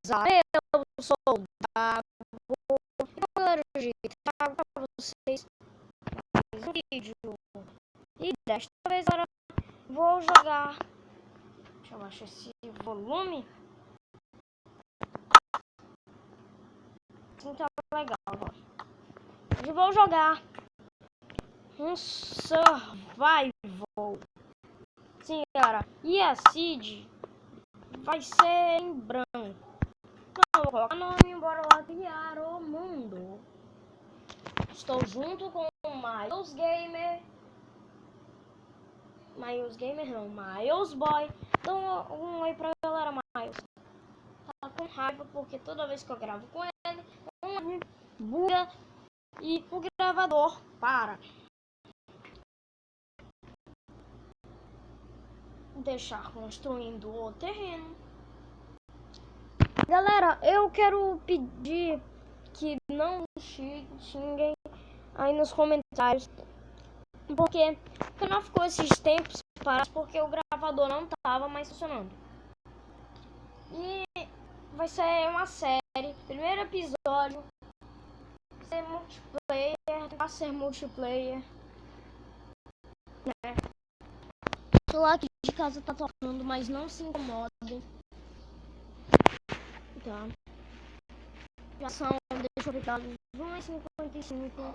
Eu sou o Dago. Galera, eu trago para vocês mais um vídeo. E desta vez agora vou jogar. Deixa eu baixar esse volume. Assim tá legal agora. Hoje vou jogar um survival. Sim, galera. E a seed vai ser em branco. Não vou colocar nome, bora lá criar o mundo. Estou junto com o Miles Gamer. Miles Gamer não, Miles Boy. Então um oi pra galera, Miles. Tá com raiva porque toda vez que eu gravo com ele, buga e o gravador para. Deixar construindo o terreno. Galera, eu quero pedir que não xinguem aí nos comentários. Porque não ficou esses tempos parados porque o gravador não tava mais funcionando. E vai ser uma série. Primeiro episódio vai ser multiplayer. Vai ser multiplayer. Né? O celular aqui de casa tá tocando, mas não se incomodem. Tá. Já são, deixa eu ver, 1h55.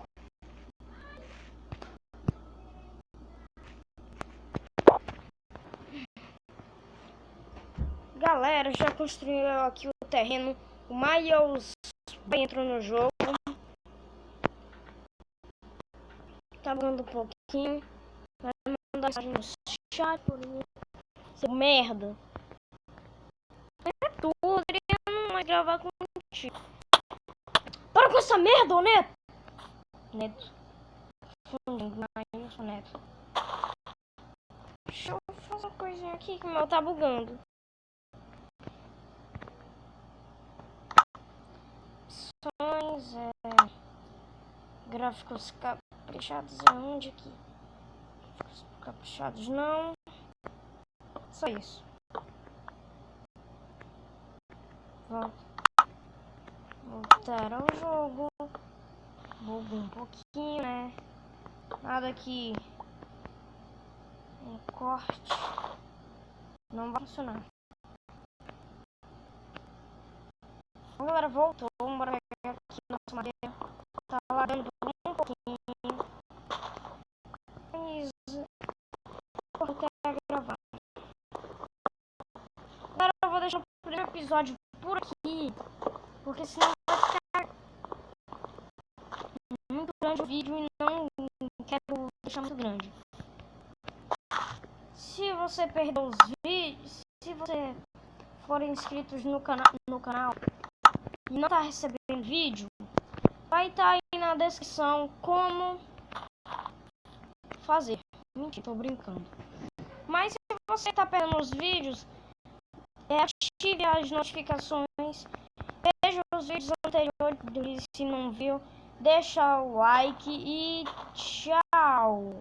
Galera, já construiu aqui o terreno. O Miles entrou no jogo. Tá bugando um pouquinho. Vai mandar mensagem no chat por mim. Seu merda. É tudo, Adriano, vai gravar contigo. Para com essa merda, ô Neto! Neto. Não, Neto. Deixa eu fazer uma coisinha aqui que o meu tá bugando. Gráficos caprichados é onde aqui? Gráficos caprichados não. Só isso. Voltar ao jogo. Bugo um pouquinho, né? Nada que um corte não vai funcionar. Galera, voltou. Bora pegar aqui nossa madeira. Tá lagando um pouquinho. Vou até gravar. Agora eu vou deixar o primeiro episódio por aqui. Porque senão vai ficar muito grande o vídeo e não quero deixar muito grande. Se você perdeu os vídeos, se você for inscrito no canal e não tá recebendo vídeo, vai estar aí na descrição como fazer. Mentira, tô brincando. Mas se você tá perdendo os vídeos, ative as notificações, veja os vídeos anteriores, se não viu, deixa o like e tchau!